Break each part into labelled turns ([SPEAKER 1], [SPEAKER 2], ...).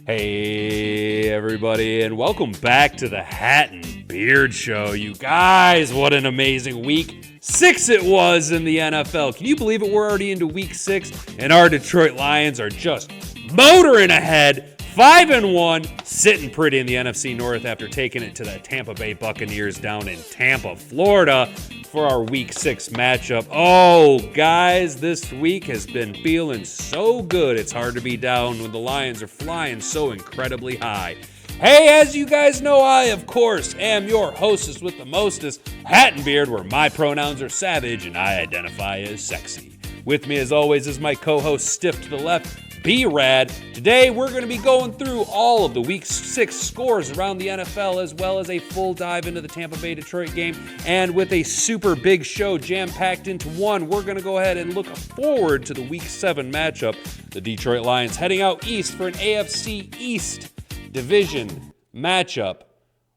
[SPEAKER 1] Hey everybody, and welcome back to the Hat and Beard Show. You guys, what an amazing week 6 it was in the NFL. Can you believe it? We're already into week 6, and our Detroit Lions are just motoring ahead, 5-1, sitting pretty in the NFC North after taking it to the Tampa Bay Buccaneers down in Tampa, Florida for our week 6 matchup. Oh, guys, this week has been feeling so good. It's hard to be down when the Lions are flying so incredibly high. Hey, as you guys know, I, of course, am your hostess with the mostest, Hat and Beard, where my pronouns are savage and I identify as sexy. With me, as always, is my co-host, Stiff to the left, B-Rad. Today, we're going to be going through all of the Week 6 scores around the NFL, as well as a full dive into the Tampa Bay-Detroit game. And with a super big show jam-packed into one, we're going to go ahead and look forward to the Week 7 matchup. The Detroit Lions heading out east for an AFC East division matchup.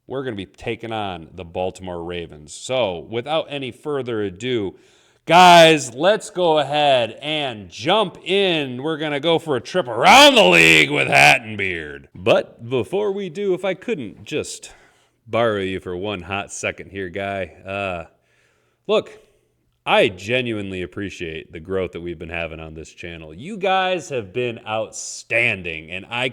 [SPEAKER 1] We're going to be taking on the Baltimore Ravens. So, without any further ado, guys, let's go ahead and jump in. We're going to go for a trip around the league with Hat and Beard. But before we do, if I couldn't just borrow you for one hot second here, guy. Look, I genuinely appreciate the growth that we've been having on this channel. You guys have been outstanding, and I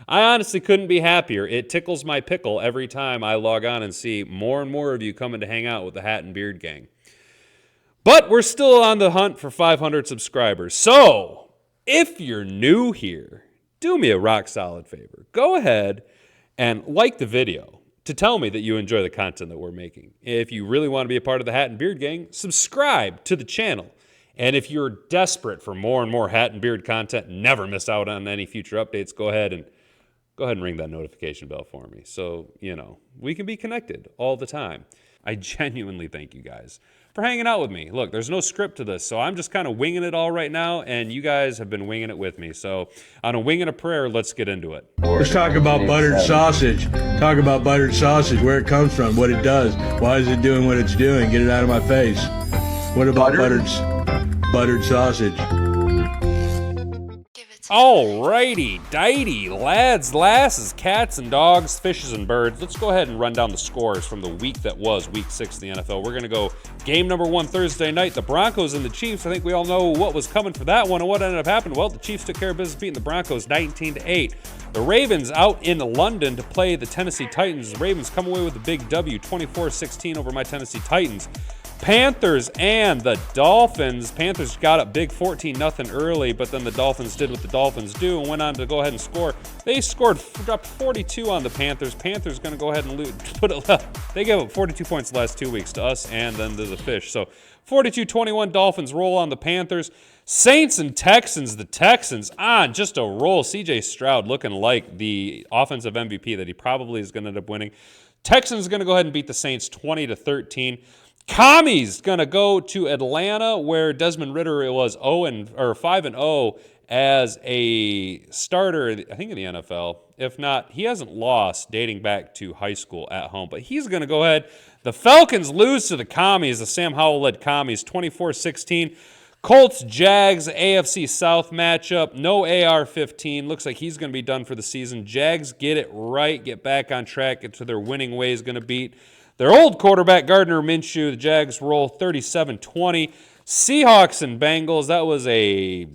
[SPEAKER 1] honestly couldn't be happier. It tickles my pickle every time I log on and see more and more of you coming to hang out with the Hat and Beard gang. But we're still on the hunt for 500 subscribers. So, if you're new here, do me a rock solid favor. Go ahead and like the video to tell me that you enjoy the content that we're making. If you really want to be a part of the Hat and Beard gang, subscribe to the channel. And if you're desperate for more and more Hat and Beard content, never miss out on any future updates, go ahead and ring that notification bell for me. So, we can be connected all the time. I genuinely thank you guys for hanging out with me. Look, there's no script to this, so I'm just kind of winging it all right now, and you guys have been winging it with me. So on a wing and a prayer, let's get into it.
[SPEAKER 2] Let's talk about buttered sausage. Talk about buttered sausage, where it comes from, what it does. Why is it doing what it's doing? Get it out of my face. What about buttered sausage?
[SPEAKER 1] Alrighty, dighty, lads, lasses, cats and dogs, fishes and birds. Let's go ahead and run down the scores from the week that was Week 6 in the NFL. We're going to go game number 1 Thursday night, the Broncos and the Chiefs. I think we all know what was coming for that one and what ended up happening. Well, the Chiefs took care of business beating the Broncos 19-8. The Ravens out in London to play the Tennessee Titans. The Ravens come away with a big W, 24-16 over my Tennessee Titans. Panthers and the Dolphins. Panthers got up big 14-0 early, but then the Dolphins did what the Dolphins do and went on to go ahead and score. They dropped 42 on the Panthers. Panthers going to go ahead and they gave up 42 points the last 2 weeks to us and then to the Fish. So 42-21 Dolphins roll on the Panthers. Saints and Texans. The Texans on just a roll. CJ Stroud looking like the offensive MVP that he probably is going to end up winning. Texans going to go ahead and beat the Saints 20-13. Commies going to go to Atlanta, where Desmond Ridder was 5-0 as a starter, I think, in the NFL. If not, he hasn't lost dating back to high school at home. But he's going to go ahead. The Falcons lose to the Commies, the Sam Howell-led Commies, 24-16. Colts, Jags, AFC South matchup. No AR-15. Looks like he's going to be done for the season. Jags get it right, get back on track, get to their winning ways, going to beat their old quarterback, Gardner Minshew. The Jags roll 37-20. Seahawks and Bengals, that was a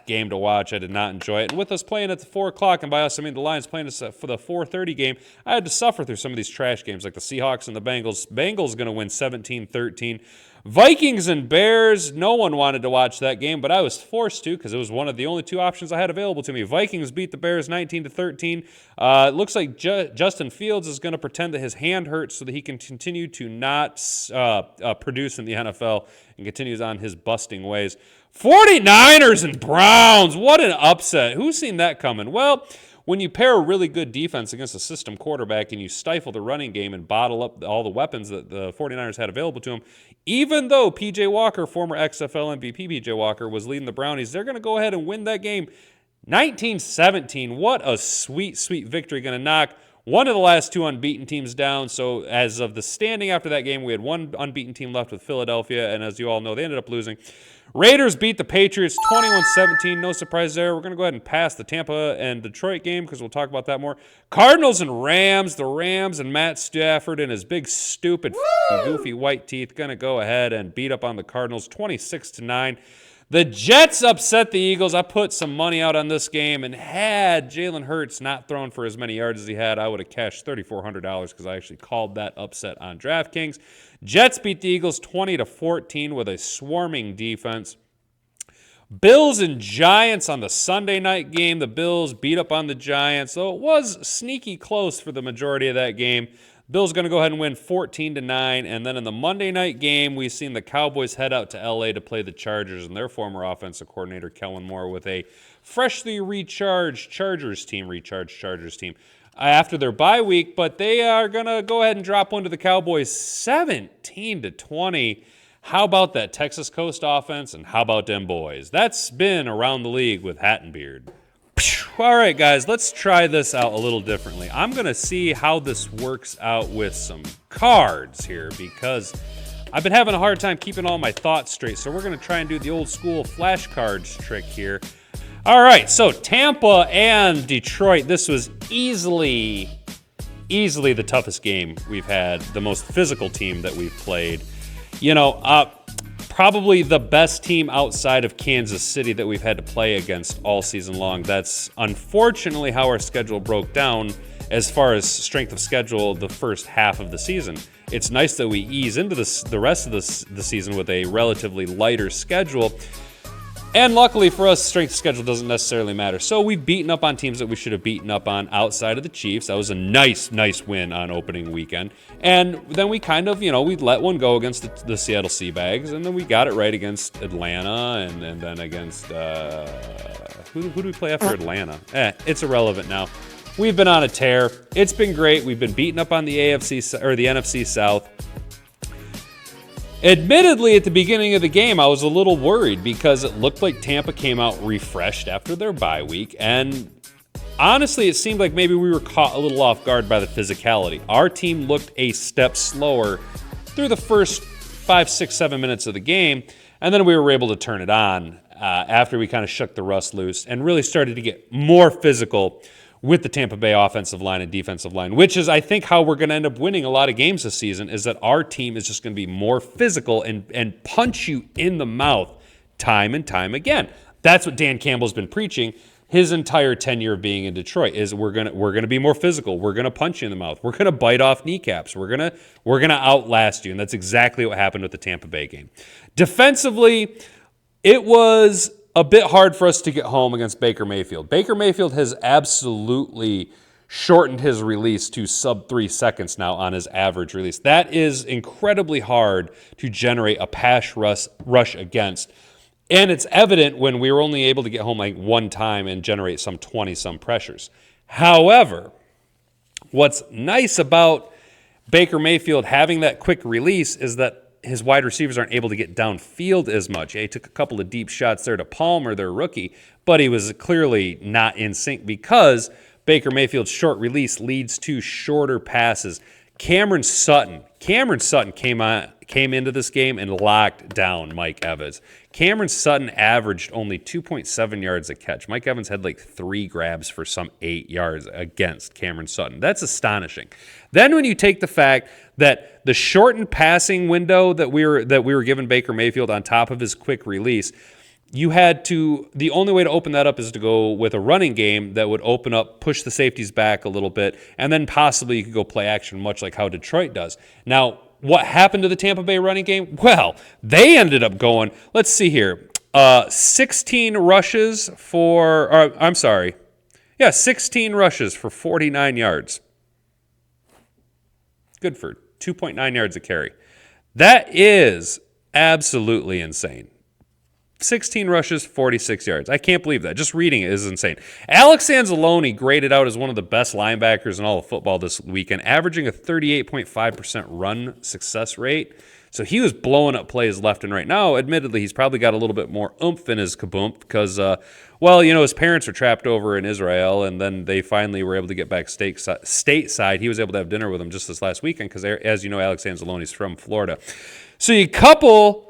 [SPEAKER 1] game to watch. I did not enjoy it. And with us playing at the 4 o'clock, and by us I mean the Lions playing us for the 4:30 game, I had to suffer through some of these trash games like the Seahawks and the Bengals. Bengals going to win 17-13. Vikings and Bears, no one wanted to watch that game, but I was forced to because it was one of the only 2 options I had available to me. Vikings beat the Bears 19-13. It looks like Justin Fields is going to pretend that his hand hurts so that he can continue to not produce in the NFL and continues on his busting ways. 49ers and Browns, what an upset. Who's seen that coming? Well, when you pair a really good defense against a system quarterback and you stifle the running game and bottle up all the weapons that the 49ers had available to them, even though P.J. Walker, former XFL MVP P.J. Walker, was leading the Brownies, they're going to go ahead and win that game 19-17. What a sweet, sweet victory. Going to knock one of the last 2 unbeaten teams down. So as of the standing after that game, we had 1 unbeaten team left with Philadelphia, and as you all know, they ended up losing. Raiders beat the Patriots 21-17. No surprise there. We're going to go ahead and pass the Tampa and Detroit game because we'll talk about that more. Cardinals and Rams. The Rams and Matt Stafford and his big, stupid, goofy white teeth going to go ahead and beat up on the Cardinals 26-9. The Jets upset the Eagles. I put some money out on this game, and had Jalen Hurts not thrown for as many yards as he had, I would have cashed $3,400 because I actually called that upset on DraftKings. Jets beat the Eagles 20-14 with a swarming defense. Bills and Giants on the Sunday night game. The Bills beat up on the Giants, so it was sneaky close for the majority of that game. Bills going to go ahead and win 14-9, and then in the Monday night game, we've seen the Cowboys head out to L.A. to play the Chargers and their former offensive coordinator, Kellen Moore, with a freshly recharged Chargers team after their bye week, but they are going to go ahead and drop one to the Cowboys 17-20. How about that Texas Coast offense, and how about them boys? That's been around the league with Hat and Beard. All right, guys, let's try this out a little differently. I'm going to see how this works out with some cards here because I've been having a hard time keeping all my thoughts straight, so we're going to try and do the old school flashcards trick here. All right, so Tampa and Detroit, this was easily the toughest game we've had, the most physical team that we've played. You know, probably the best team outside of Kansas City that we've had to play against all season long. That's unfortunately how our schedule broke down as far as strength of schedule the first half of the season. It's nice that we ease into the rest of the season with a relatively lighter schedule. And luckily for us, strength of schedule doesn't necessarily matter. So we've beaten up on teams that we should have beaten up on outside of the Chiefs. That was a nice win on opening weekend. And then we kind of, we let one go against the Seattle Seabags, and then we got it right against Atlanta, and then against, who do we play after Atlanta? It's irrelevant now. We've been on a tear. It's been great. We've been beating up on the NFC South. Admittedly, at the beginning of the game, I was a little worried because it looked like Tampa came out refreshed after their bye week. And honestly, it seemed like maybe we were caught a little off guard by the physicality. Our team looked a step slower through the first 5, 6, 7 minutes of the game. And then we were able to turn it on after we kind of shook the rust loose and really started to get more physical with the Tampa Bay offensive line and defensive line, which is, I think, how we're going to end up winning a lot of games this season, is that our team is just going to be more physical and punch you in the mouth time and time again. That's what Dan Campbell's been preaching his entire tenure of being in Detroit, is we're gonna be more physical. We're gonna punch you in the mouth. We're gonna bite off kneecaps. We're gonna outlast you, and that's exactly what happened with the Tampa Bay game. Defensively, it was a bit hard for us to get home against Baker Mayfield. Baker Mayfield has absolutely shortened his release to sub 3 seconds now on his average release. That is incredibly hard to generate a pass rush against. And it's evident when we were only able to get home like one time and generate some 20-some pressures. However, what's nice about Baker Mayfield having that quick release is that his wide receivers aren't able to get downfield as much. Yeah, he took a couple of deep shots there to Palmer, their rookie, but he was clearly not in sync because Baker Mayfield's short release leads to shorter passes. Cameron Sutton came into this game and locked down Mike Evans. Cameron Sutton averaged only 2.7 yards a catch. Mike Evans had like 3 grabs for some 8 yards against Cameron Sutton. That's astonishing. Then when you take the fact that the shortened passing window that we were given Baker Mayfield on top of his quick release, the only way to open that up is to go with a running game that would open up, push the safeties back a little bit, and then possibly you could go play action much like how Detroit does. Now, what happened to the Tampa Bay running game? Well, they ended up going, let's see here, 16 rushes for 49 yards. Good for 2.9 yards a carry. That is absolutely insane. 16 rushes, 46 yards. I can't believe that. Just reading it is insane. Alex Anzalone graded out as one of the best linebackers in all of football this weekend, averaging a 38.5% run success rate. So he was blowing up plays left and right. Now, admittedly, he's probably got a little bit more oomph in his kaboom because, his parents are trapped over in Israel, and then they finally were able to get back stateside. He was able to have dinner with them just this last weekend because, as you know, Alex Anzalone's from Florida. So you couple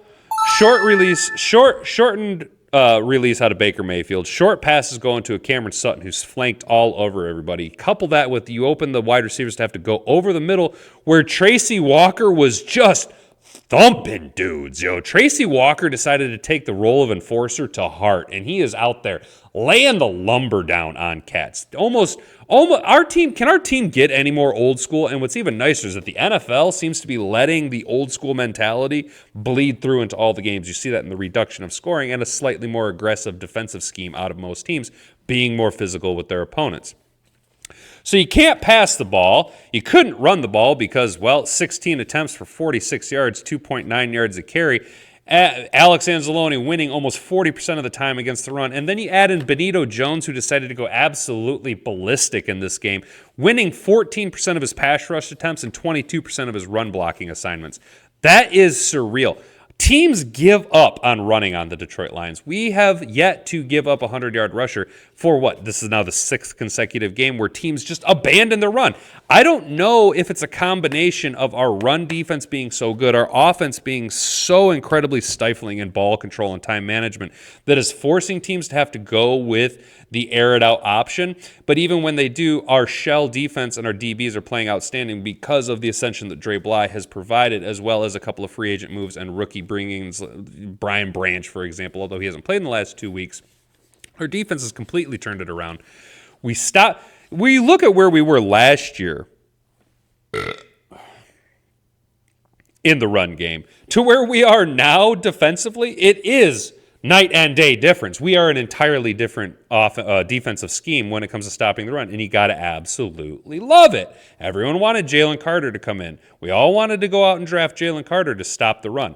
[SPEAKER 1] Shortened release out of Baker Mayfield. Short passes going to a Cameron Sutton who's flanked all over everybody. Couple that with you open the wide receivers to have to go over the middle where Tracy Walker was just thumping dudes, yo. Tracy Walker decided to take the role of enforcer to heart, and he is out there laying the lumber down on cats. Almost our team get any more old school? And what's even nicer is that the NFL seems to be letting the old school mentality bleed through into all the games. You see that in the reduction of scoring and a slightly more aggressive defensive scheme out of most teams, being more physical with their opponents. So you can't pass the ball. You couldn't run the ball because, 16 attempts for 46 yards, 2.9 yards a carry. Alex Anzalone winning almost 40% of the time against the run. And then you add in Benito Jones, who decided to go absolutely ballistic in this game, winning 14% of his pass rush attempts and 22% of his run blocking assignments. That is surreal. Teams give up on running on the Detroit Lions. We have yet to give up a 100-yard rusher for what? This is now the 6th consecutive game where teams just abandon the run. I don't know if it's a combination of our run defense being so good, our offense being so incredibly stifling in ball control and time management that is forcing teams to have to go with the air it out option. But even when they do, our shell defense and our DBs are playing outstanding because of the ascension that Dre Bly has provided, as well as a couple of free agent moves and rookie bringings, Brian Branch, for example, although he hasn't played in the last 2 weeks. Our defense has completely turned it around. We look at where we were last year in the run game to where we are now defensively. It is night and day difference. We are an entirely different defensive scheme when it comes to stopping the run, and you got to absolutely love it. Everyone wanted Jalen Carter to come in. We all wanted to go out and draft Jalen Carter to stop the run.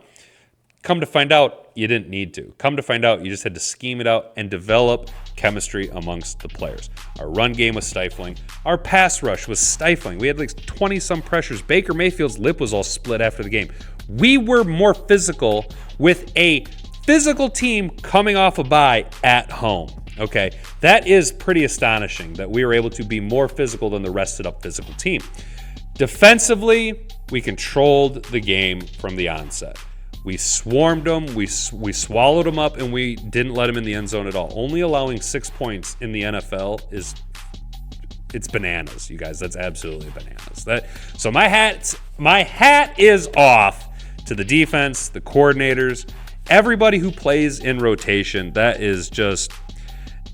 [SPEAKER 1] Come to find out, you didn't need to. Come to find out, you just had to scheme it out and develop chemistry amongst the players. Our run game was stifling. Our pass rush was stifling. We had like 20-some pressures. Baker Mayfield's lip was all split after the game. We were more physical with a physical team coming off a bye at home. Okay, that is pretty astonishing that we were able to be more physical than the rested up physical team. Defensively, we controlled the game from the onset. We swarmed them, we swallowed them up, and we didn't let them in the end zone at all. Only allowing 6 points in the NFL it's bananas, you guys. That's absolutely bananas. So my hat is off to the defense, the coordinators, everybody who plays in rotation. That is just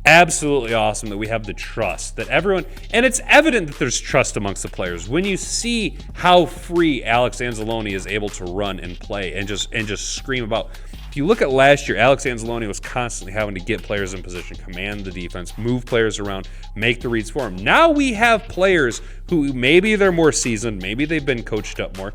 [SPEAKER 1] absolutely awesome that we have the trust that everyone, and it's evident that there's trust amongst the players when you see how free Alex Anzalone is able to run and play and just scream about. If you look at last year, Alex Anzalone was constantly having to get players in position, command the defense, move players around, make the reads for him. Now we have players who maybe they're more seasoned, maybe they've been coached up more,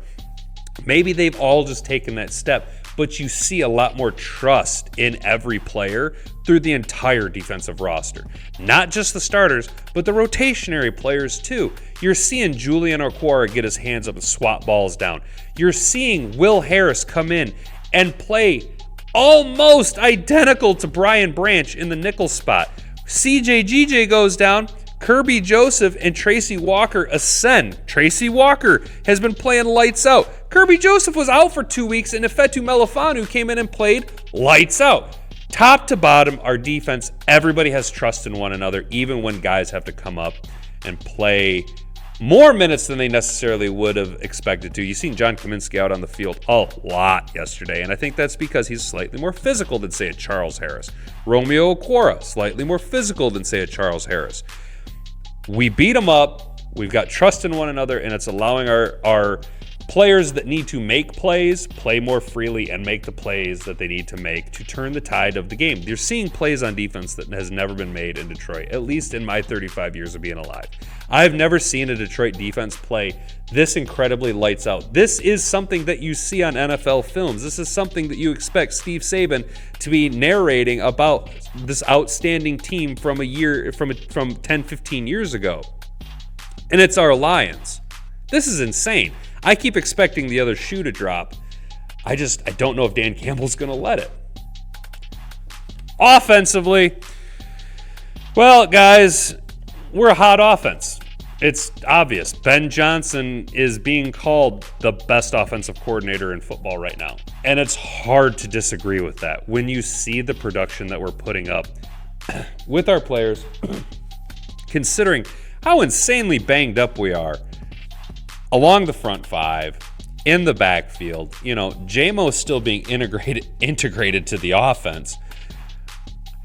[SPEAKER 1] maybe they've all just taken that step, but you see a lot more trust in every player through the entire defensive roster. Not just the starters, but the rotationary players too. You're seeing Julian Okwara get his hands up and swat balls down. You're seeing Will Harris come in and play almost identical to Brian Branch in the nickel spot. CJ goes down. Kirby Joseph and Tracy Walker ascend. Tracy Walker has been playing lights out. Kirby Joseph was out for 2 weeks, and Ifeatu Melifonwu came in and played lights out. Top to bottom, our defense, everybody has trust in one another, even when guys have to come up and play more minutes than they necessarily would have expected to. You've seen John Kaminsky out on the field a lot yesterday, and I think that's because he's slightly more physical than, say, a Charles Harris. Romeo Okwara, slightly more physical than, say, a Charles Harris. We beat them up. We've got trust in one another, and it's allowing our players that need to make plays play more freely and make the plays that they need to make to turn the tide of the game. You're seeing plays on defense that has never been made in Detroit, at least in my 35 years of being alive. I've never seen a Detroit defense play this incredibly lights out. This is something that you see on NFL films. This is something that you expect Steve Saban to be narrating about this outstanding team from 10, 15 years ago. And it's our Lions. This is insane. I keep expecting the other shoe to drop. I don't know if Dan Campbell's going to let it. Offensively, well, guys, we're a hot offense. It's obvious. Ben Johnson is being called the best offensive coordinator in football right now. And it's hard to disagree with that. When you see the production that we're putting up with our players, considering how insanely banged up we are along the front five, in the backfield, J-Mo still being integrated to the offense.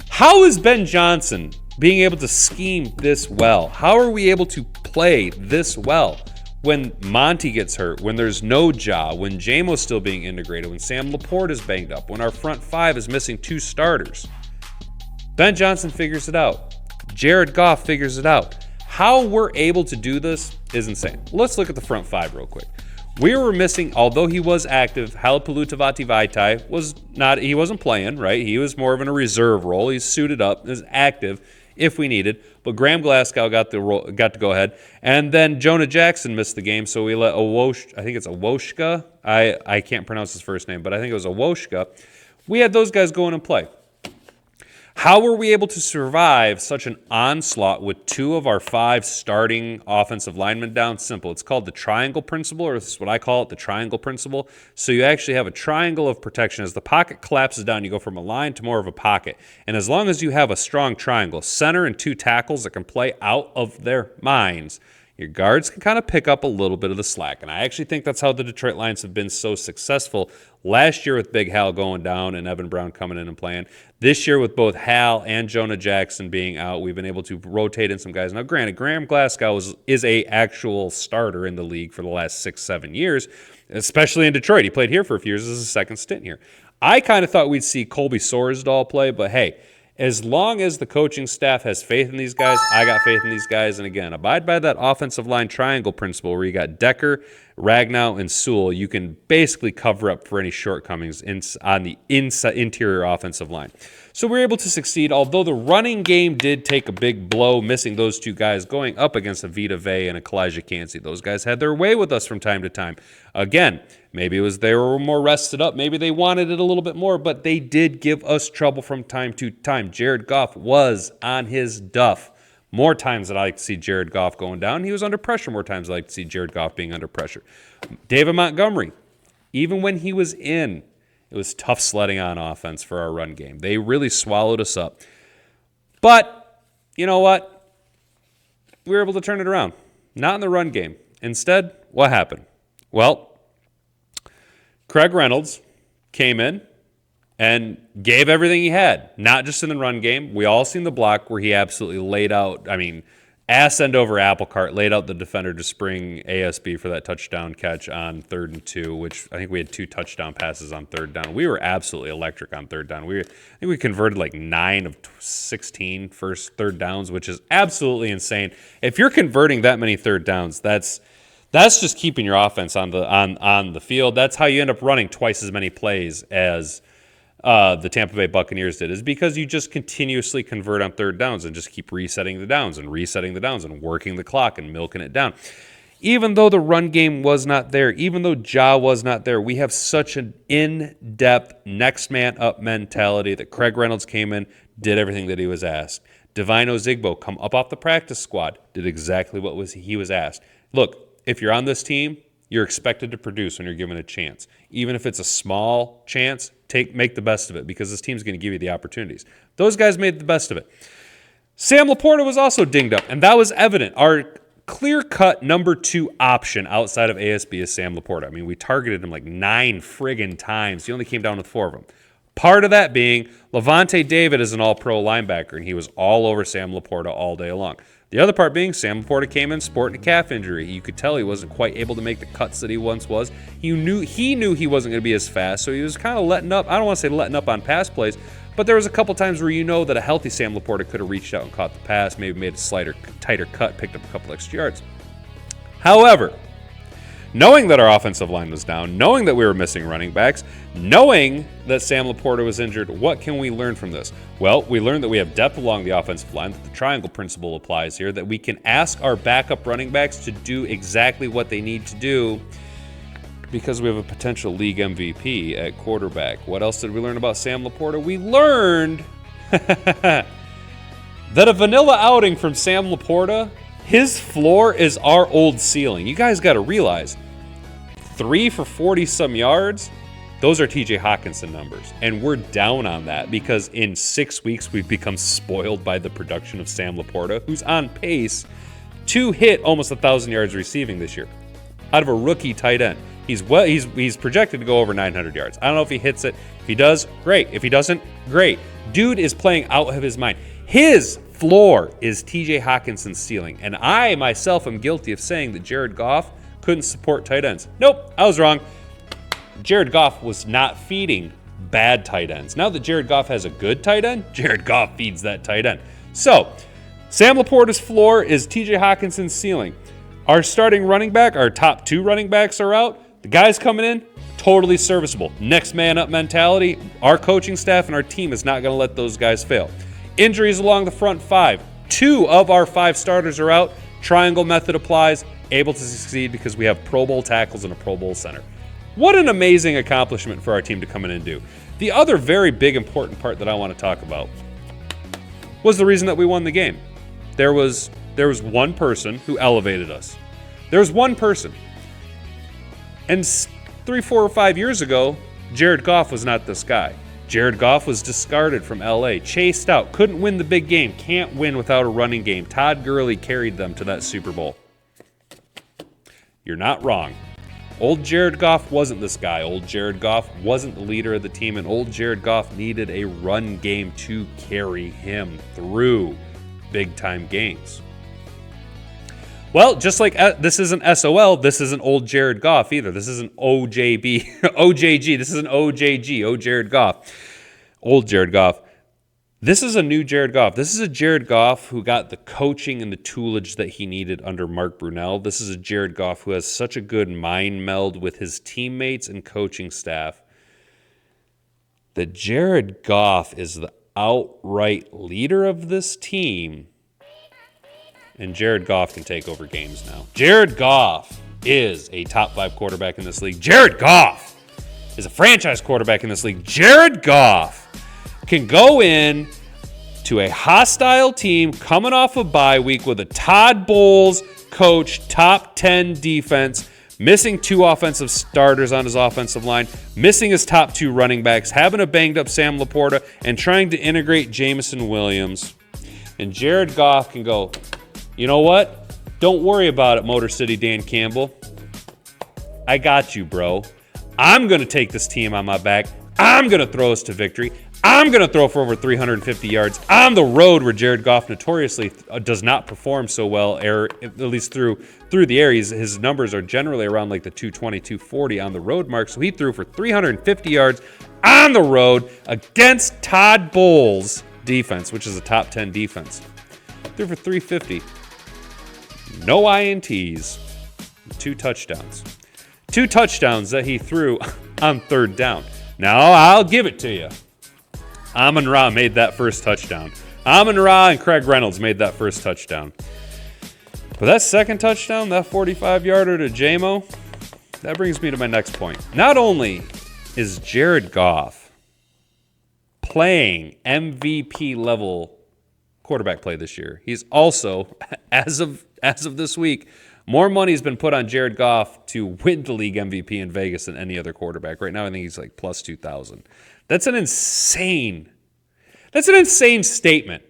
[SPEAKER 1] How is Ben Johnson being able to scheme this well? How are we able to play this well when Monty gets hurt, when there's no Ja, when J-Mo's still being integrated, when Sam Laporte is banged up, when our front five is missing 2 starters? Ben Johnson figures it out. Jared Goff figures it out. How we're able to do this is insane. Let's look at the front five real quick. We were missing, although he was active, Halapalutavati Vaitai he wasn't playing, right? He was more of in a reserve role. He's suited up, is active if we needed. But Graham Glasgow got to go ahead. And then Jonah Jackson missed the game, so we let Awoshka. I can't pronounce his first name, but I think it was Awoshka. We had those guys go in and play. How were we able to survive such an onslaught with 2 of our 5 starting offensive linemen down? Simple. It's called the triangle principle, or this is what I call it, the triangle principle. So you actually have a triangle of protection. As the pocket collapses down, you go from a line to more of a pocket. And as long as you have a strong triangle, center and 2 tackles that can play out of their minds, your guards can kind of pick up a little bit of the slack. And I actually think that's how the Detroit Lions have been so successful last year with Big Hal going down and Evan Brown coming in and playing. This year with both Hal and Jonah Jackson being out, we've been able to rotate in some guys. Now, granted, Graham Glasgow is a actual starter in the league for the last 6-7 years, especially in Detroit. He played here for a few years as a second stint here. I kind of thought we'd see Colby Sorsdahl play, but hey, as long as the coaching staff has faith in these guys, I got faith in these guys. And again, abide by that offensive line triangle principle where you got Decker, Ragnow, and Sewell. You can basically cover up for any shortcomings on the interior offensive line. So we were able to succeed, although the running game did take a big blow, missing those 2 guys going up against a Vita Vea and a Kalijah Cansey. Those guys had their way with us from time to time. Again, maybe it was they were more rested up. Maybe they wanted it a little bit more, but they did give us trouble from time to time. Jared Goff was on his duff. More times than I like to see Jared Goff going down. He was under pressure more times than I like to see Jared Goff being under pressure. David Montgomery, even when he was in, it was tough sledding on offense for our run game. They really swallowed us up. But, you know what? We were able to turn it around. Not in the run game. Instead, what happened? Well, Craig Reynolds came in and gave everything he had, not just in the run game. We all seen the block where he absolutely laid out, ass end over apple cart, laid out the defender to spring ASB for that touchdown catch on 3rd and 2, which I think we had 2 touchdown passes on 3rd down. We were absolutely electric on 3rd down. I think we converted like 9 of 16 first 3rd downs, which is absolutely insane. If you're converting that many 3rd downs, that's just keeping your offense on the field. That's how you end up running twice as many plays as the Tampa Bay Buccaneers did, is because you just continuously convert on 3rd downs and just keep resetting the downs and working the clock and milking it down. Even though the run game was not there, even though Ja was not there, we have such an in-depth next man up mentality that Craig Reynolds came in, did everything that he was asked. Divine Ozigbo come up off the practice squad, did exactly what he was asked. Look, if you're on this team, you're expected to produce when you're given a chance. Even if it's a small chance, make the best of it, because this team's going to give you the opportunities. Those guys made the best of it. Sam Laporta was also dinged up, and that was evident. Our clear-cut number 2 option outside of ASB is Sam Laporta. We targeted him like 9 friggin' times. He only came down with 4 of them. Part of that being Levante David is an all-pro linebacker, and he was all over Sam Laporta all day long. The other part being Sam Laporta came in sporting a calf injury. You could tell he wasn't quite able to make the cuts that he once was. He knew he wasn't going to be as fast, so he was kind of letting up. I don't want to say letting up on pass plays, but there was a couple times where you know that a healthy Sam Laporta could have reached out and caught the pass, maybe made a tighter cut, picked up a couple extra yards. However, knowing that our offensive line was down, knowing that we were missing running backs, knowing that Sam Laporta was injured, what can we learn from this? Well, we learned that we have depth along the offensive line, that the triangle principle applies here, that we can ask our backup running backs to do exactly what they need to do because we have a potential league MVP at quarterback. What else did we learn about Sam Laporta? We learned that a vanilla outing from Sam Laporta, His floor is our old ceiling. You guys got to realize, 3 for 40-some yards, those are TJ Hawkinson numbers. And we're down on that because in 6 weeks, we've become spoiled by the production of Sam Laporta, who's on pace to hit almost 1,000 yards receiving this year out of a rookie tight end. He's projected to go over 900 yards. I don't know if he hits it. If he does, great. If he doesn't, great. Dude is playing out of his mind. His floor is TJ Hawkinson's ceiling. And I myself am guilty of saying that Jared Goff couldn't support tight ends. Nope, I was wrong. Jared Goff was not feeding bad tight ends. Now that Jared Goff has a good tight end, Jared Goff feeds that tight end. So, Sam Laporta's floor is TJ Hawkinson's ceiling. Our starting running back, our top 2 running backs are out. The guys coming in, totally serviceable. Next man up mentality. Our coaching staff and our team is not going to let those guys fail. Injuries along the front 5. 2 of our 5 starters are out. Triangle method applies. Able to succeed because we have Pro Bowl tackles and a Pro Bowl center. What an amazing accomplishment for our team to come in and do. The other very big important part that I want to talk about was the reason that we won the game. There was one person who elevated us. There was one person. And 3, 4, or 5 years ago, Jared Goff was not this guy. Jared Goff was discarded from LA, chased out, couldn't win the big game, can't win without a running game. Todd Gurley carried them to that Super Bowl. You're not wrong. Old Jared Goff wasn't this guy. Old Jared Goff wasn't the leader of the team, and old Jared Goff needed a run game to carry him through big-time games. Well, just like this isn't SOL, this isn't old Jared Goff either. This isn't OJB, OJG. This isn't OJG, old Jared Goff. Old Jared Goff. This is a new Jared Goff. This is a Jared Goff who got the coaching and the toolage that he needed under Mark Brunell. This is a Jared Goff who has such a good mind meld with his teammates and coaching staff that Jared Goff is the outright leader of this team. And Jared Goff can take over games now. Jared Goff is a top 5 quarterback in this league. Jared Goff is a franchise quarterback in this league. Jared Goff can go in to a hostile team coming off a bye week with a Todd Bowles coach, top 10 defense, missing 2 offensive starters on his offensive line, missing his top 2 running backs, having a banged up Sam Laporta, and trying to integrate Jameson Williams. And Jared Goff can go, you know what? Don't worry about it, Motor City Dan Campbell. I got you, bro. I'm going to take this team on my back. I'm going to throw us to victory. I'm going to throw for over 350 yards on the road where Jared Goff notoriously does not perform so well, at least through the air. His numbers are generally around like the 220, 240 on the road mark. So he threw for 350 yards on the road against Todd Bowles' defense, which is a top 10 defense. Threw for 350. No INTs. 2 touchdowns. 2 touchdowns that he threw on 3rd down. Now, I'll give it to you. Amon-Ra made that first touchdown. Amon-Ra and Craig Reynolds made that first touchdown. But that second touchdown, that 45-yarder to J-Mo, that brings me to my next point. Not only is Jared Goff playing MVP-level quarterback play this year, he's also, as of this week, more money has been put on Jared Goff to win the league MVP in Vegas than any other quarterback. Right now, I think he's like plus 2,000. That's an insane statement.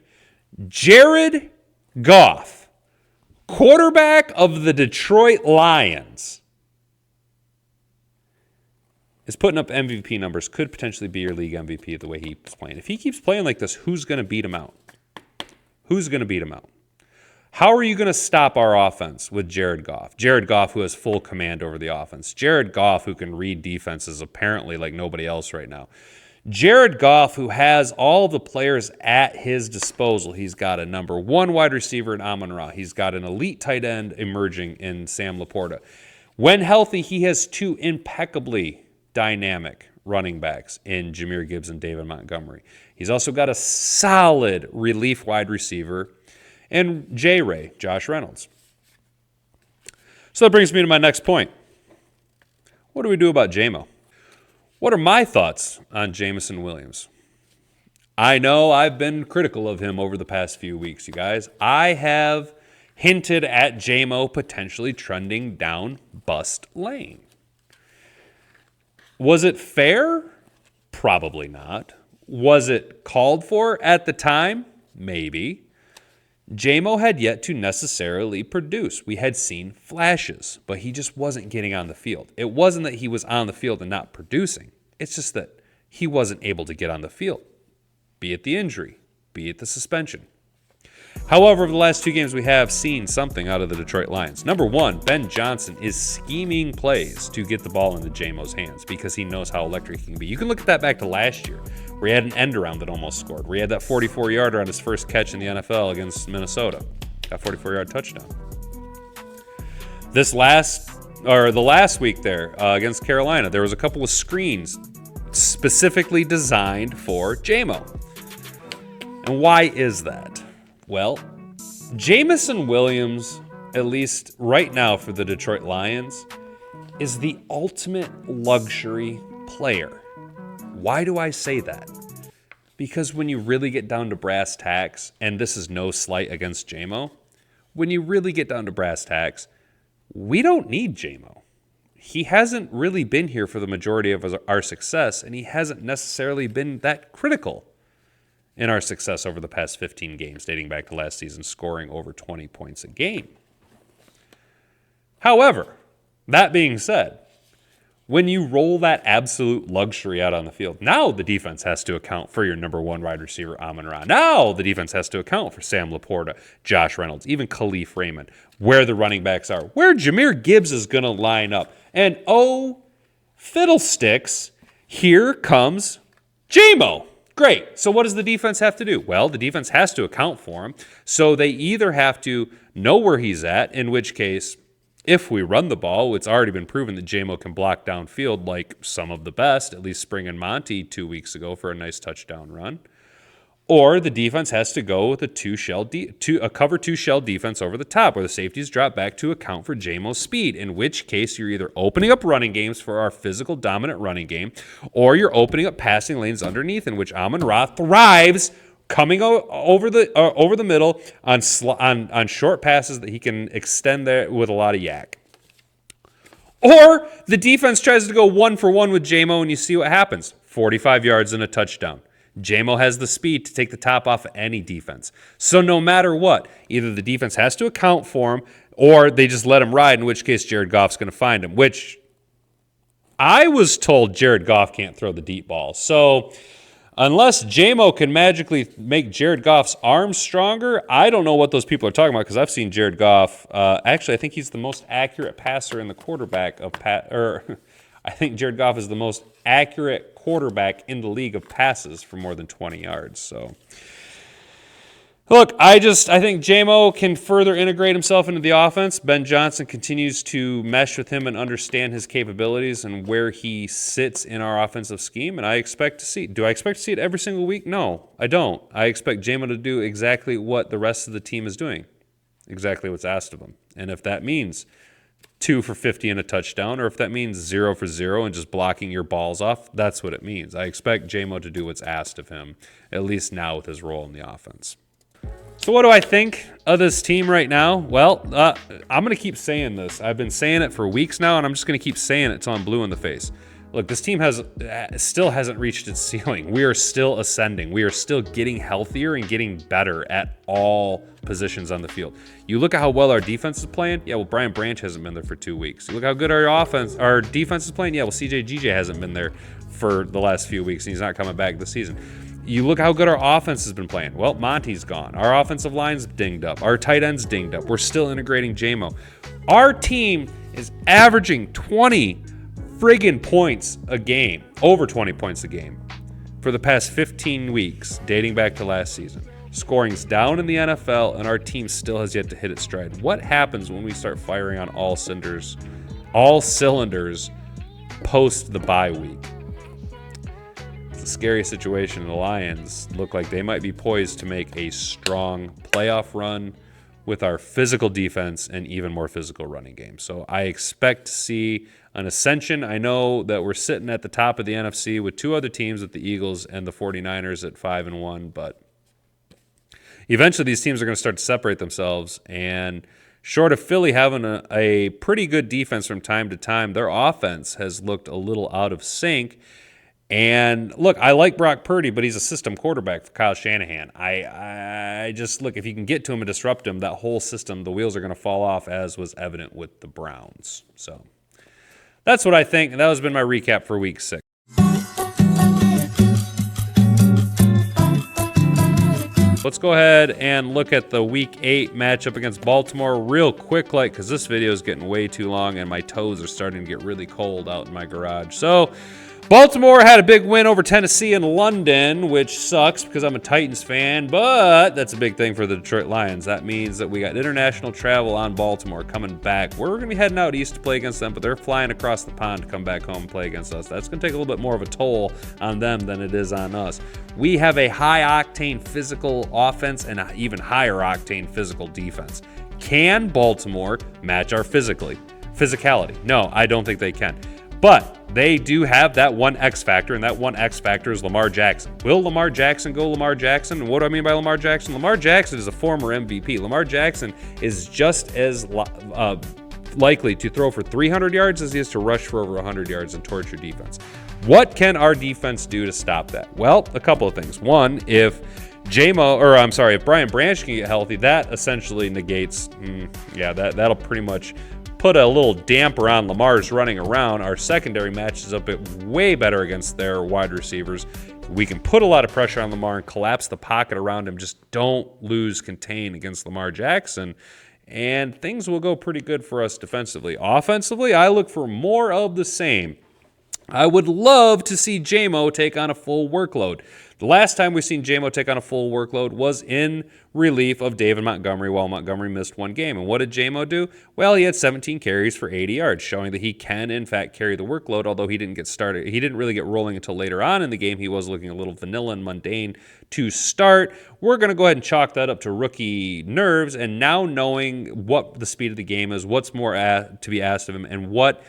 [SPEAKER 1] Jared Goff, quarterback of the Detroit Lions, is putting up MVP numbers, could potentially be your league MVP the way he's playing. If he keeps playing like this, who's going to beat him out? Who's going to beat him out? How are you going to stop our offense with Jared Goff? Jared Goff, who has full command over the offense. Jared Goff, who can read defenses apparently like nobody else right now. Jared Goff, who has all the players at his disposal. He's got a number 1 wide receiver in Amon-Ra. He's got an elite tight end emerging in Sam Laporta. When healthy, he has 2 impeccably dynamic running backs in Jahmyr Gibbs and David Montgomery. He's also got a solid relief wide receiver and J-Ray, Josh Reynolds. So that brings me to my next point. What do we do about J-Mo? What are my thoughts on Jameson Williams? I know I've been critical of him over the past few weeks, you guys. I have hinted at J-Mo potentially trending down bust lane. Was it fair? Probably not. Was it called for at the time? Maybe. J-Mo had yet to necessarily produce. We had seen flashes, but he just wasn't getting on the field. It wasn't that he was on the field and not producing. It's just that he wasn't able to get on the field, be it the injury, be it the suspension. However, over the last 2 games, we have seen something out of the Detroit Lions. Number one, Ben Johnson is scheming plays to get the ball into J-Mo's hands because he knows how electric he can be. You can look at that back to last year, where he had an end around that almost scored, where he had that 44-yarder on his first catch in the NFL against Minnesota, that 44-yard touchdown. The last week there against Carolina, there was a couple of screens specifically designed for J-Mo. And why is that? Well, Jamison Williams, at least right now for the Detroit Lions, is the ultimate luxury player. Why do I say that? Because when you really get down to brass tacks, and this is no slight against J-Mo, when you really get down to brass tacks, we don't need J-Mo. He hasn't really been here for the majority of our success, and he hasn't necessarily been that critical in our success over the past 15 games, dating back to last season, scoring over 20 points a game. However, that being said, when you roll that absolute luxury out on the field, now the defense has to account for your number one wide receiver, Amon-Ra. Now the defense has to account for Sam Laporta, Josh Reynolds, even Khalif Raymond, where the running backs are, where Jahmyr Gibbs is going to line up. And oh, fiddlesticks, here comes J-Mo. Great. So what does the defense have to do? Well, the defense has to account for him. So they either have to know where he's at, in which case, if we run the ball, it's already been proven that J-Mo can block downfield like some of the best, at least Spring and Monty 2 weeks ago for a nice touchdown run. Or the defense has to go with a cover two shell defense over the top, where the safeties drop back to account for J-Mo's speed, in which case you're either opening up running games for our physical dominant running game, or you're opening up passing lanes underneath, in which Amon-Ra thrives coming over the middle on short passes that he can extend there with a lot of yak. Or the defense tries to go 1-for-1 with J-Mo, and you see what happens. 45 yards and a touchdown. J-Mo has the speed to take the top off of any defense. So no matter what, either the defense has to account for him or they just let him ride, in which case Jared Goff's going to find him, which I was told Jared Goff can't throw the deep ball. So unless J-Mo can magically make Jared Goff's arms stronger, I don't know what those people are talking about, because I've seen Jared Goff. Actually, I think he's the most accurate passer in the quarterback of I think Jared Goff is the most accurate quarterback in the league of passes for more than 20 yards. So, look, I think J-Mo can further integrate himself into the offense. Ben Johnson continues to mesh with him and understand his capabilities and where he sits in our offensive scheme. And I expect to see it. Do I expect to see it every single week? No, I don't. I expect J-Mo to do exactly what the rest of the team is doing, exactly what's asked of him. And if that means 2 for 50 and a touchdown, or if that means 0 for 0 and just blocking your balls off, that's what it means. I expect J-Mo to do what's asked of him, at least now with his role in the offense. So what do I think of this team right now? Well, I'm going to keep saying this. I've been saying it for weeks now, and I'm just going to keep saying it till I'm blue in the face. Look, this team still hasn't reached its ceiling. We are still ascending. We are still getting healthier and getting better at all positions on the field. You look at how well our defense is playing. Yeah, well, Brian Branch hasn't been there for 2 weeks. You look how good our defense is playing. Yeah, well, CJ GJ hasn't been there for the last few weeks, and he's not coming back this season. You look how good our offense has been playing. Well, Monty's gone. Our offensive line's dinged up. Our tight end's dinged up. We're still integrating J-Mo. Our team is averaging 20 friggin' points a game, over 20 points a game, for the past 15 weeks, dating back to last season. Scoring's down in the NFL, and our team still has yet to hit its stride. What happens when we start firing on all cylinders post the bye week? It's a scary situation. The Lions look like they might be poised to make a strong playoff run with our physical defense and even more physical running game. So I expect to see an ascension. I know that we're sitting at the top of the NFC with 2 other teams, with the Eagles and the 49ers at 5-1, but eventually these teams are going to start to separate themselves. And short of Philly having a pretty good defense from time to time, their offense has looked a little out of sync. And look, I like Brock Purdy, but he's a system quarterback for Kyle Shanahan. I just look, if you can get to him and disrupt him, that whole system, the wheels are going to fall off, as was evident with the Browns. So that's what I think, and that has been my recap for Week 6. Let's go ahead and look at the Week 8 matchup against Baltimore real quick, because this video is getting way too long and my toes are starting to get really cold out in my garage. So Baltimore had a big win over Tennessee in London, which sucks because I'm a Titans fan, but that's a big thing for the Detroit Lions. That means that we got international travel on Baltimore coming back. We're going to be heading out east to play against them, but they're flying across the pond to come back home and play against us. That's going to take a little bit more of a toll on them than it is on us. We have a high-octane physical offense and an even higher-octane physical defense. Can Baltimore match our physicality? No, I don't think they can. But they do have that one X factor, and that one X factor is Lamar Jackson. Will Lamar Jackson go Lamar Jackson? And what do I mean by Lamar Jackson? Lamar Jackson is a former MVP. Lamar Jackson is just as likely to throw for 300 yards as he is to rush for over 100 yards and torch your defense. What can our defense do to stop that? Well, a couple of things. One, if Brian Branch can get healthy, that essentially negates, that'll pretty much put a little damper on Lamar's running around. Our secondary matches up way better against their wide receivers. We can put a lot of pressure on Lamar and collapse the pocket around him. Just don't lose contain against Lamar Jackson, and things will go pretty good for us defensively. Offensively, I look for more of the same. I would love to see J-Mo take on a full workload. The last time we've seen J-Mo take on a full workload was in relief of David Montgomery while Montgomery missed one game. And what did J-Mo do? Well, he had 17 carries for 80 yards, showing that he can, in fact, carry the workload, although he didn't get started. He didn't really get rolling until later on in the game. He was looking a little vanilla and mundane to start. We're going to go ahead and chalk that up to rookie nerves, and now knowing what the speed of the game is, what's more to be asked of him, and what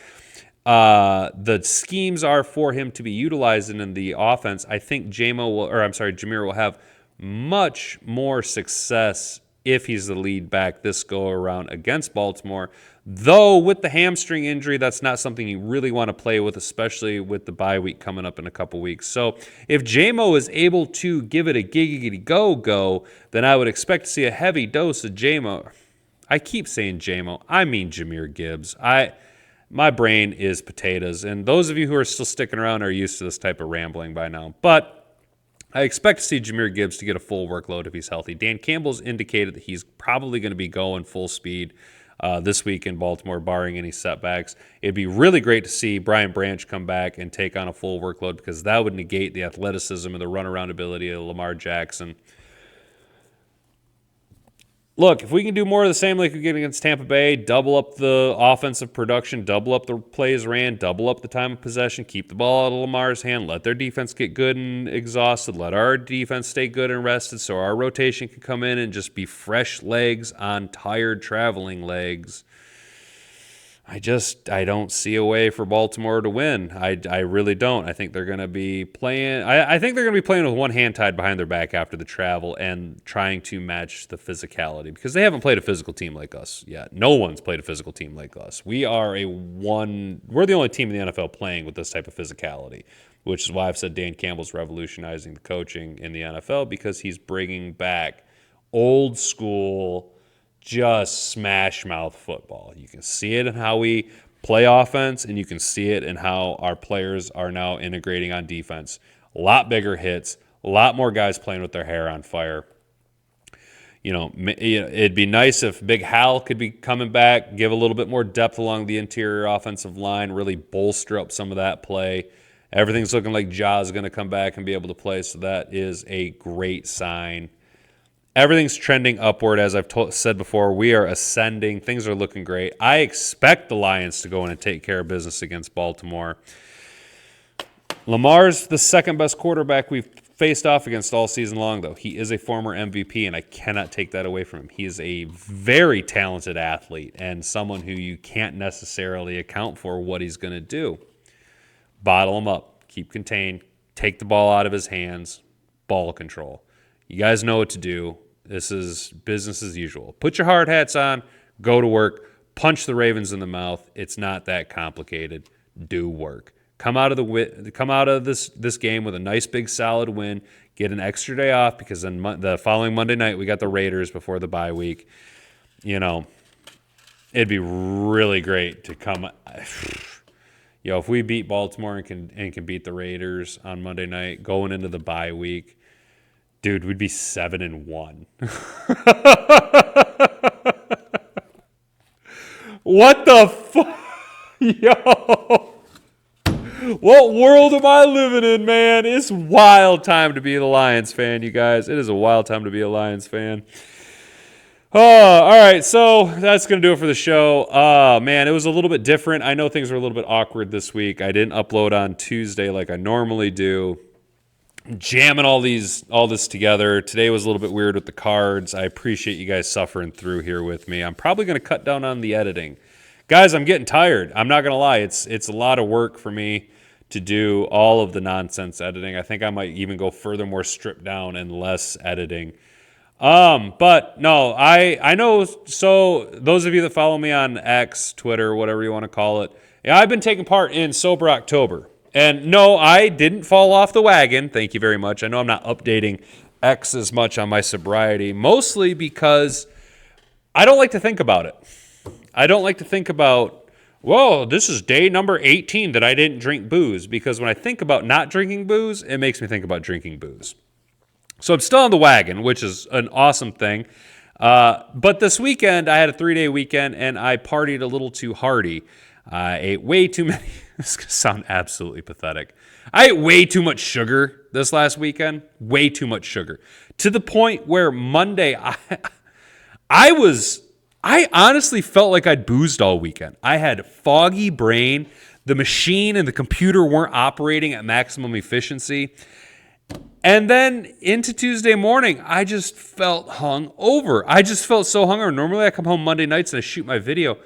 [SPEAKER 1] the schemes are for him to be utilized in the offense, I think Jameer will have much more success if he's the lead back this go around against Baltimore. Though with the hamstring injury, that's not something you really want to play with, especially with the bye week coming up in a couple weeks. So if J-Mo is able to give it a giggity go, then I would expect to see a heavy dose of J-Mo. I keep saying J-Mo. I mean Jahmyr Gibbs. My brain is potatoes, and those of you who are still sticking around are used to this type of rambling by now. But I expect to see Jahmyr Gibbs to get a full workload if he's healthy. Dan Campbell's indicated that he's probably going to be going full speed this week in Baltimore, barring any setbacks. It'd be really great to see Brian Branch come back and take on a full workload, because that would negate the athleticism and the runaround ability of Lamar Jackson. Look, if we can do more of the same like we did against Tampa Bay, double up the offensive production, double up the plays ran, double up the time of possession, keep the ball out of Lamar's hand, let their defense get good and exhausted, let our defense stay good and rested so our rotation can come in and just be fresh legs on tired traveling legs. I don't see a way for Baltimore to win. I really don't. I think they're going to be playing. I think they're going to be playing with one hand tied behind their back after the travel and trying to match the physicality, because they haven't played a physical team like us yet. No one's played a physical team like us. We're the only team in the NFL playing with this type of physicality, which is why I've said Dan Campbell's revolutionizing the coaching in the NFL, because he's bringing back old school, just smash mouth football. You can see it in how we play offense, and you can see it in how our players are now integrating on defense. A lot bigger hits, a lot more guys playing with their hair on fire. It'd be nice if Big Hal could be coming back, give a little bit more depth along the interior offensive line, really bolster up some of that play. Everything's looking like Ja's going to come back and be able to play, so that is a great sign. Everything's trending upward, as I've said before. We are ascending. Things are looking great. I expect the Lions to go in and take care of business against Baltimore. Lamar's the second best quarterback we've faced off against all season long, though. He is a former MVP, and I cannot take that away from him. He is a very talented athlete and someone who you can't necessarily account for what he's going to do. Bottle him up. Keep contained. Take the ball out of his hands. Ball control. You guys know what to do. This is business as usual. Put your hard hats on, go to work, punch the Ravens in the mouth. It's not that complicated. Do work. Come out of this game with a nice big solid win. Get an extra day off because then the following Monday night we got the Raiders before the bye week. You know, it'd be really great to come. If we beat Baltimore and can beat the Raiders on Monday night going into the bye week, dude, we'd be 7-1. What the fuck? Yo. What world am I living in, man? It's a wild time to be a Lions fan, you guys. It is a wild time to be a Lions fan. Oh, all right, so that's going to do it for the show. Man, it was a little bit different. I know things were a little bit awkward this week. I didn't upload on Tuesday like I normally do. I'm jamming all this together. Today was a little bit weird with the cards. I appreciate you guys suffering through here with me. I'm probably going to cut down on the editing. Guys, I'm getting tired. I'm not going to lie. It's a lot of work for me to do all of the nonsense editing. I think I might even go furthermore stripped down and less editing. But no, I know. So those of you that follow me on X, Twitter, whatever you want to call it, I've been taking part in Sober October. And no, I didn't fall off the wagon. Thank you very much. I know I'm not updating X as much on my sobriety, mostly because I don't like to think about it. I don't like to think about, whoa, this is day number 18 that I didn't drink booze, because when I think about not drinking booze, it makes me think about drinking booze. So I'm still on the wagon, which is an awesome thing. But this weekend, I had a 3-day weekend, and I partied a little too hardy. I ate way too many. This is going to sound absolutely pathetic. I ate way too much sugar this last weekend. Way too much sugar. To the point where Monday, I honestly felt like I'd boozed all weekend. I had foggy brain. The machine and the computer weren't operating at maximum efficiency. And then into Tuesday morning, I just felt hungover. I just felt so hungover. Normally I come home Monday nights and I shoot my video.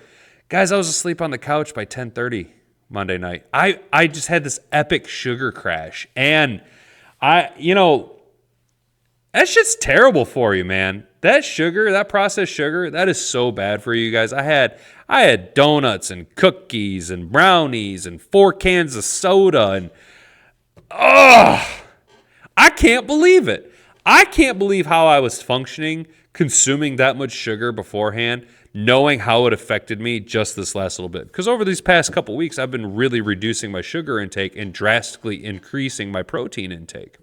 [SPEAKER 1] Guys, I was asleep on the couch by 10:30 Monday night. I just had this epic sugar crash. And that shit's terrible for you, man. That sugar, that processed sugar, that is so bad for you guys. I had donuts and cookies and brownies and 4 cans of soda and I can't believe it. I can't believe how I was functioning consuming that much sugar beforehand, knowing how it affected me just this last little bit. Because over these past couple weeks, I've been really reducing my sugar intake and drastically increasing my protein intake.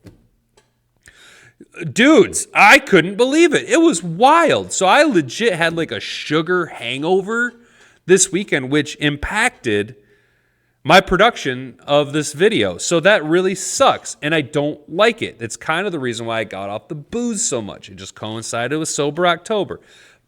[SPEAKER 1] Dudes, I couldn't believe it. It was wild. So I legit had like a sugar hangover this weekend, which impacted my production of this video. So that really sucks, and I don't like it. It's kind of the reason why I got off the booze so much. It just coincided with Sober October.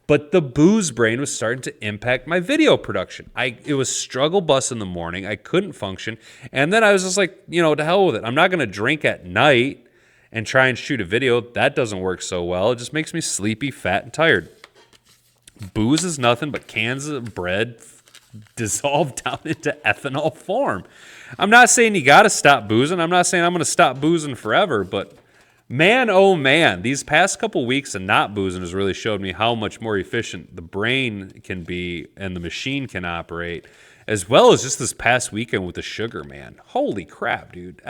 [SPEAKER 1] But the booze brain was starting to impact my video production. It was struggle bus in the morning. I couldn't function. And then I was just like, to hell with it. I'm not going to drink at night and try and shoot a video. That doesn't work so well. It just makes me sleepy, fat, and tired. Booze is nothing but cans of bread dissolved down into ethanol form. I'm not saying you got to stop boozing. I'm not saying I'm going to stop boozing forever, but man, oh man, these past couple weeks of not boozing has really showed me how much more efficient the brain can be and the machine can operate, as well as just this past weekend with the sugar, man. Holy crap, dude.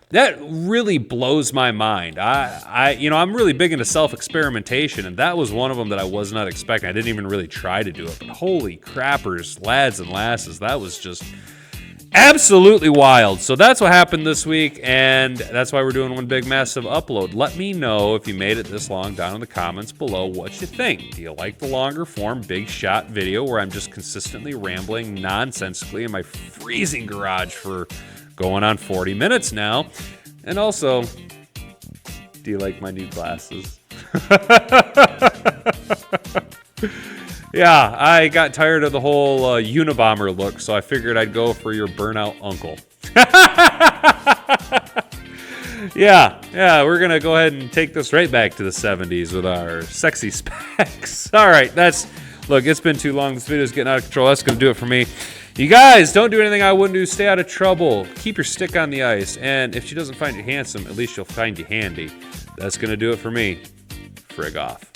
[SPEAKER 1] That really blows my mind. I'm really big into self-experimentation, and that was one of them that I was not expecting. I didn't even really try to do it, but holy crappers, lads and lasses, that was just absolutely wild. So that's what happened this week, and that's why we're doing one big massive upload. Let me know if you made it this long down in the comments below what you think. Do you like the longer form big shot video where I'm just consistently rambling nonsensically in my freezing garage for going on 40 minutes now? And also, do you like my new glasses? Yeah, I got tired of the whole Unabomber look, so I figured I'd go for your burnout uncle. Yeah, we're going to go ahead and take this right back to the 70s with our sexy specs. All right, look, it's been too long. This video's getting out of control. That's going to do it for me. You guys, don't do anything I wouldn't do. Stay out of trouble. Keep your stick on the ice. And if she doesn't find you handsome, at least she'll find you handy. That's going to do it for me. frig off.